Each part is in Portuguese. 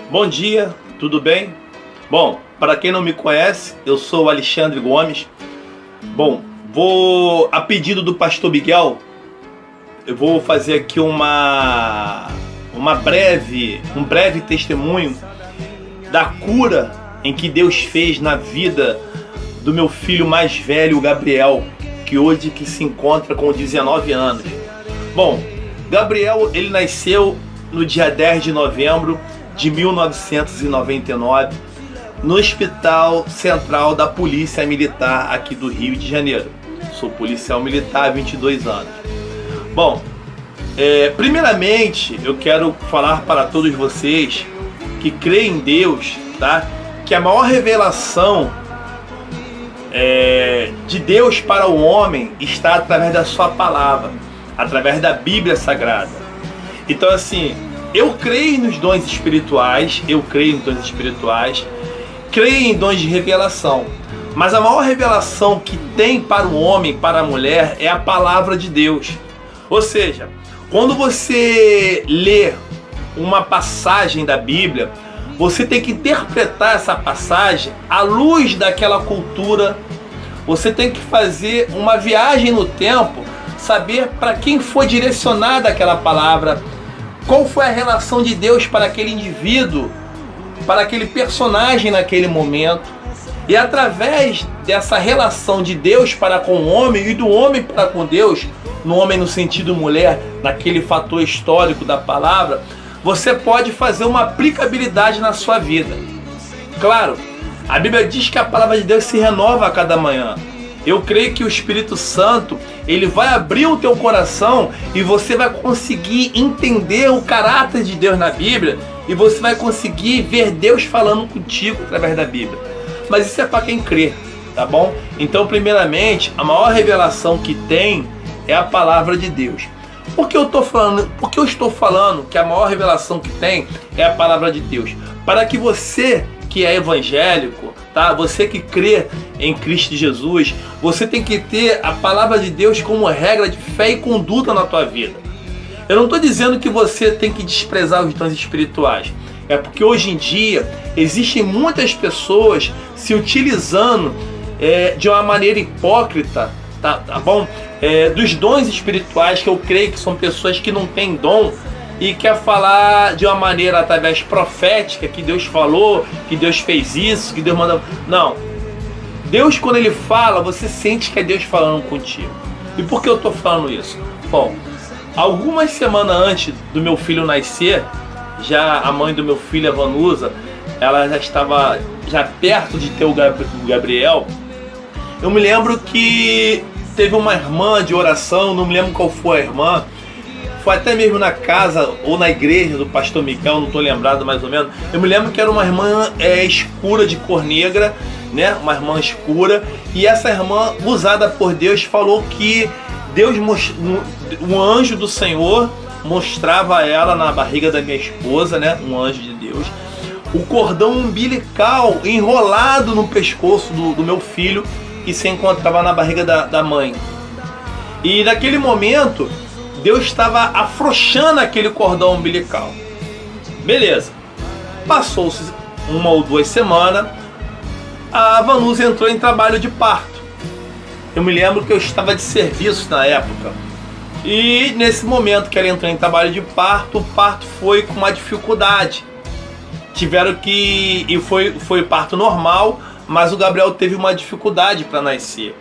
Bom dia, tudo bem? Bom, para quem não me conhece, eu sou o Alexandre Gomes. Bom, a pedido do pastor Miguel, eu vou fazer aqui um breve testemunho da cura em que Deus fez na vida do meu filho mais velho, o Gabriel, que hoje se encontra com 19 anos. Bom, Gabriel, ele nasceu no dia 10 de novembro de 1999, no Hospital Central da Polícia Militar aqui do Rio de Janeiro. Sou policial militar há 22 anos. Bom, primeiramente eu quero falar para todos vocês que creem em Deus, tá? Que a maior revelação de Deus para o homem está através da sua palavra, através da Bíblia Sagrada. Então assim, eu creio nos dons espirituais, creio em dons de revelação, mas a maior revelação que tem para o homem, para a mulher, é a palavra de Deus. Ou seja, quando você lê uma passagem da Bíblia, você tem que interpretar essa passagem à luz daquela cultura. Você tem que fazer uma viagem no tempo, saber para quem foi direcionada aquela palavra, qual foi a relação de Deus para aquele indivíduo, para aquele personagem naquele momento. E através dessa relação de Deus para com o homem e do homem para com Deus, no homem no sentido mulher, naquele fator histórico da palavra, você pode fazer uma aplicabilidade na sua vida. Claro, a Bíblia diz que a palavra de Deus se renova a cada manhã. Eu creio que o Espírito Santo, ele vai abrir o teu coração e você vai conseguir entender o caráter de Deus na Bíblia e você vai conseguir ver Deus falando contigo através da Bíblia. Mas isso é para quem crê, tá bom? Então, primeiramente, a maior revelação que tem é a palavra de Deus. Por que eu estou falando que a maior revelação que tem é a palavra de Deus? Para que você que é evangélico, tá? Você que crê em Cristo Jesus, você tem que ter a palavra de Deus como regra de fé e conduta na tua vida. Eu não estou dizendo que você tem que desprezar os dons espirituais. É porque hoje em dia existem muitas pessoas se utilizando de uma maneira hipócrita, tá bom? Dos dons espirituais, que eu creio que são pessoas que não têm dom e quer falar de uma maneira através profética, que Deus falou, que Deus fez isso, que Deus manda... Não. Deus, quando Ele fala, você sente que é Deus falando contigo. E por que eu estou falando isso? Bom, algumas semanas antes do meu filho nascer, já a mãe do meu filho, a Vanusa, ela já estava perto de ter o Gabriel. Eu me lembro que teve uma irmã de oração, não me lembro qual foi a irmã, foi até mesmo na casa ou na igreja do pastor Miguel, não estou lembrado mais ou menos. Eu me lembro que era uma irmã escura, de cor negra, né? Uma irmã escura, e essa irmã, usada por Deus, falou que um anjo do Senhor mostrava a ela na barriga da minha esposa, né? Um anjo de Deus, o cordão umbilical enrolado no pescoço do meu filho, que se encontrava na barriga da mãe. E naquele momento Deus estava afrouxando aquele cordão umbilical. Beleza. Passou-se 1 ou 2 semanas, a Vanusa entrou em trabalho de parto. Eu me lembro que eu estava de serviço na época. E nesse momento que ela entrou em trabalho de parto, o parto foi com uma dificuldade. Foi parto normal, mas o Gabriel teve uma dificuldade para nascer.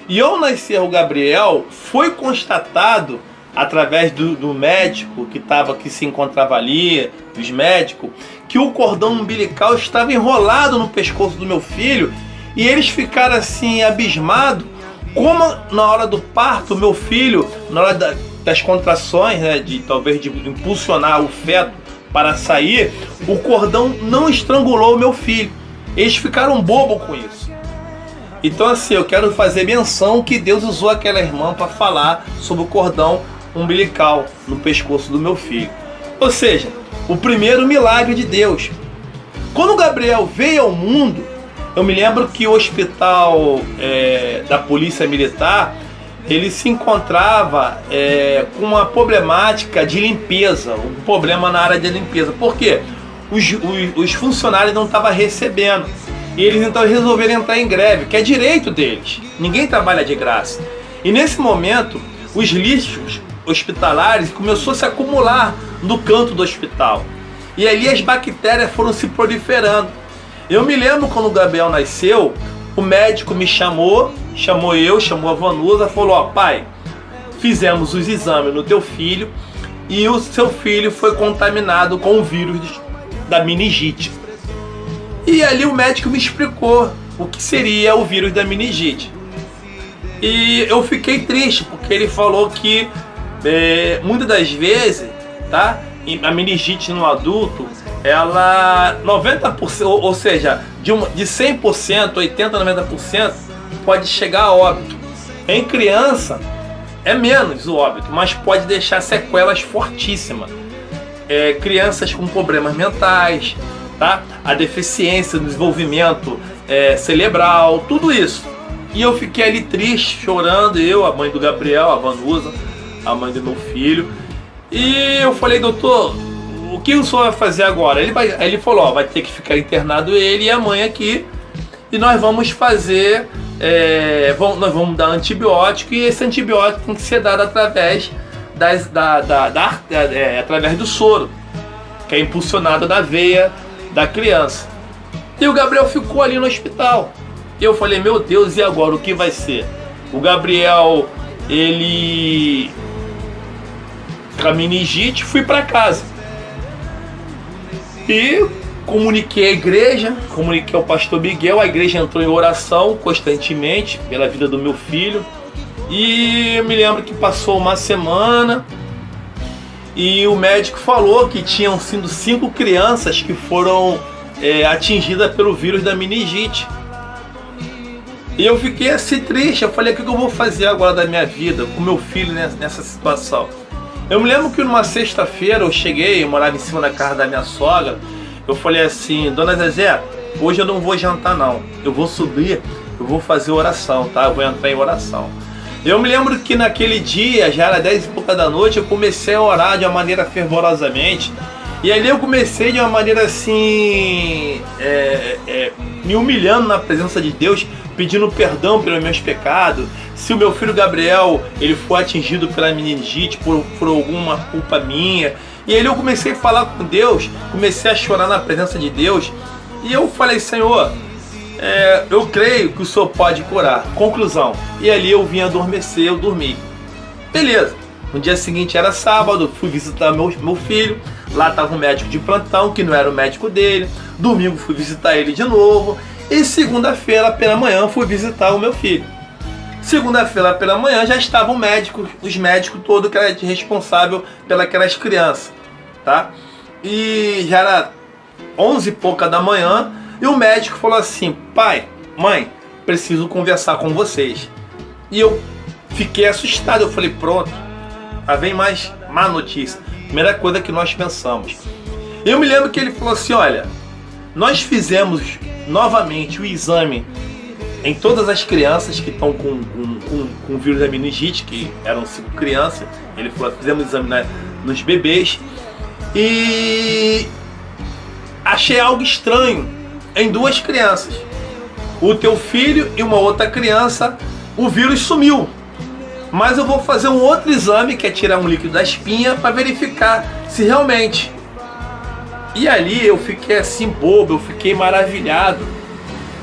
E ao nascer o Gabriel, foi constatado através do médico que se encontrava ali, dos médicos, que o cordão umbilical estava enrolado no pescoço do meu filho, e eles ficaram assim abismados, como na hora do parto, meu filho, na hora das contrações, né, talvez de impulsionar o feto para sair, o cordão não estrangulou o meu filho. Eles ficaram bobos com isso. Então assim, eu quero fazer menção que Deus usou aquela irmã para falar sobre o cordão umbilical no pescoço do meu filho. Ou seja, o primeiro milagre de Deus. Quando o Gabriel veio ao mundo, eu me lembro que o hospital da Polícia Militar, ele se encontrava com uma problemática de limpeza, um problema na área de limpeza. Por quê? os funcionários não estavam recebendo. E eles então resolveram entrar em greve, que é direito deles. Ninguém trabalha de graça. E nesse momento, os lixos hospitalares começaram a se acumular no canto do hospital. E ali as bactérias foram se proliferando. Eu me lembro quando o Gabriel nasceu, o médico me chamou a Vanusa, falou: ó, pai, fizemos os exames no teu filho e o seu filho foi contaminado com o vírus da meningite. E ali o médico me explicou o que seria o vírus da meningite. E eu fiquei triste, porque ele falou que muitas das vezes, tá, a meningite no adulto, ela 90%, ou seja, de 100%, 80%, 90% pode chegar a óbito. Em criança é menos o óbito, mas pode deixar sequelas fortíssimas. Crianças com problemas mentais, tá? A deficiência no desenvolvimento cerebral, tudo isso. E eu fiquei ali triste, chorando, eu, a mãe do Gabriel, a Vanusa, a mãe do meu filho. E eu falei: doutor, o que o senhor vai fazer agora? Ele falou: ó, vai ter que ficar internado ele e a mãe aqui, e nós vamos fazer, nós vamos dar antibiótico, e esse antibiótico tem que ser dado através através do soro, que é impulsionado na veia da criança. E o Gabriel ficou ali no hospital. E eu falei: meu Deus, e agora o que vai ser? O Gabriel, ele com a meningite, fui para casa. E comuniquei a igreja, comuniquei ao pastor Miguel, a igreja entrou em oração constantemente pela vida do meu filho. E eu me lembro que passou uma semana e o médico falou que tinham sido 5 crianças que foram atingidas pelo vírus da meningite. E eu fiquei assim triste, eu falei: o que eu vou fazer agora da minha vida com meu filho nessa situação? Eu me lembro que numa sexta-feira eu morava em cima da casa da minha sogra. Eu falei assim: dona Zezé, hoje eu não vou jantar não, eu vou subir, eu vou fazer oração, tá? Eu vou entrar em oração. Eu me lembro que naquele dia, já era 10 e pouca da noite, eu comecei a orar de uma maneira fervorosamente. E ali eu comecei de uma maneira assim, me humilhando na presença de Deus, pedindo perdão pelos meus pecados. Se o meu filho Gabriel, ele foi atingido pela meningite por alguma culpa minha. E ali eu comecei a falar com Deus, comecei a chorar na presença de Deus. E eu falei: Senhor, eu creio que o Senhor pode curar. Conclusão. E ali eu vim adormecer, eu dormi. Beleza. No dia seguinte era sábado, fui visitar meu filho. Lá estava um médico de plantão, que não era o médico dele. Domingo fui visitar ele de novo. E segunda-feira pela manhã fui visitar o meu filho. Segunda-feira pela manhã já estavam os médicos todos que eram responsáveis pelas crianças, tá? E já era 11 e pouca da manhã e o médico falou assim: pai, mãe, preciso conversar com vocês. E eu fiquei assustado, eu falei: pronto, lá vem mais má notícia. Primeira coisa que nós pensamos. Eu me lembro que ele falou assim: olha, nós fizemos novamente o exame em todas as crianças que estão com o vírus da meningite, que eram 5 crianças. Ele falou: fizemos o exame nos bebês e achei algo estranho em 2 crianças. O teu filho e uma outra criança, o vírus sumiu. Mas eu vou fazer um outro exame, que é tirar um líquido da espinha, para verificar se realmente. E ali eu fiquei assim bobo, eu fiquei maravilhado.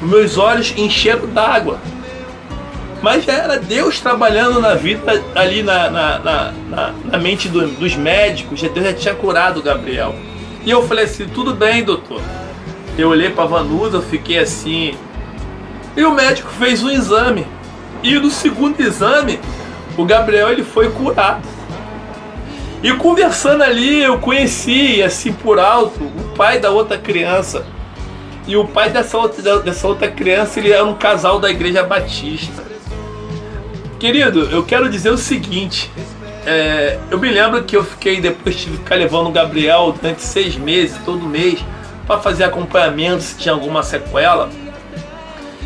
Meus olhos encheram d'água. Mas já era Deus trabalhando na vida, ali na mente dos médicos. Deus já tinha curado o Gabriel. E eu falei assim: tudo bem, doutor. Eu olhei para a Vanusa, eu fiquei assim. E o médico fez um exame. E no segundo exame, o Gabriel, ele foi curado. E conversando ali, eu conheci, assim por alto, o pai da outra criança. E o pai dessa outra criança, ele era um casal da Igreja Batista. Querido, eu quero dizer o seguinte: eu me lembro que eu depois tive que ficar levando o Gabriel durante 6 meses, todo mês, para fazer acompanhamento se tinha alguma sequela.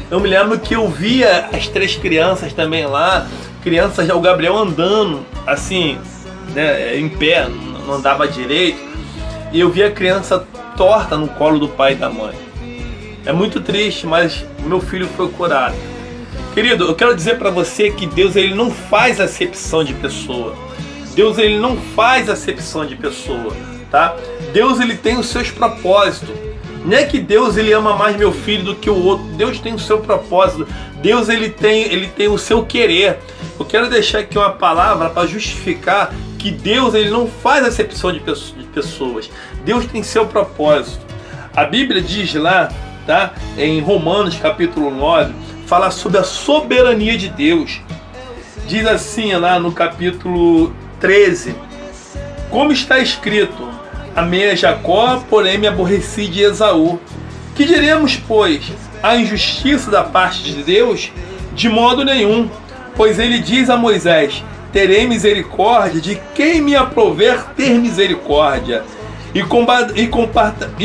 Eu me lembro que eu via as 3 crianças também lá, crianças, já o Gabriel andando assim, né, em pé, não andava direito. E eu via a criança torta no colo do pai e da mãe. É muito triste, mas meu filho foi curado. Querido, eu quero dizer para você que Deus, ele não faz acepção de pessoa. Deus, ele não faz acepção de pessoa, tá? Deus, ele tem os seus propósitos. Não é que Deus, ele ama mais meu filho do que o outro. Deus tem o seu propósito. Deus, ele tem o seu querer. Eu quero deixar aqui uma palavra para justificar que Deus, ele não faz acepção de pessoas. Deus tem seu propósito. A Bíblia diz lá, tá? Em Romanos capítulo 9, fala sobre a soberania de Deus. Diz assim lá no capítulo 13: como está escrito, amei a Jacó, porém me aborreci de Esaú. Que diremos, pois? A injustiça da parte de Deus? De modo nenhum, pois ele diz a Moisés: terei misericórdia de quem me aprouver ter misericórdia, e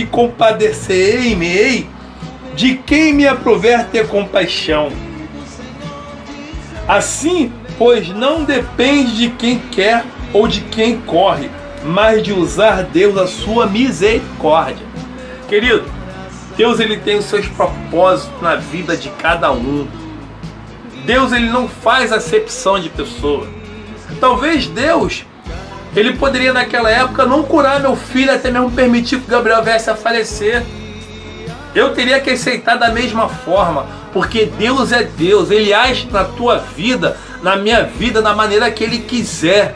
compadecerei-me de quem me aprouver ter compaixão. Assim, pois não depende de quem quer ou de quem corre, mas de usar Deus a sua misericórdia. Querido, Deus, ele tem os seus propósitos na vida de cada um. Deus, ele não faz acepção de pessoa. Talvez Deus, ele poderia naquela época não curar meu filho, até mesmo permitir que o Gabriel viesse a falecer. Eu teria que aceitar da mesma forma, porque Deus é Deus, ele age na tua vida, na minha vida, da maneira que ele quiser.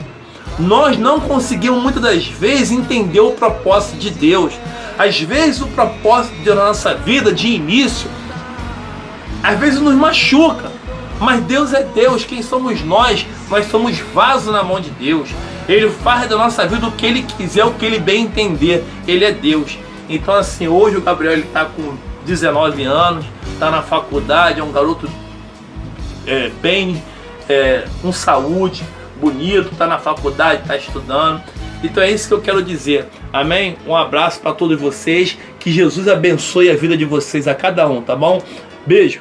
Nós não conseguimos muitas das vezes entender o propósito de Deus. Às vezes o propósito da nossa vida de início, às vezes nos machuca, mas Deus é Deus. Quem somos nós? Nós somos vasos na mão de Deus. Ele faz da nossa vida o que ele quiser, o que ele bem entender. Ele é Deus. Então assim, hoje o Gabriel está com 19 anos, está na faculdade, é um garoto com saúde, bonito, está na faculdade, está estudando. Então é isso que eu quero dizer, amém? Um abraço para todos vocês, que Jesus abençoe a vida de vocês, a cada um, tá bom? Beijo!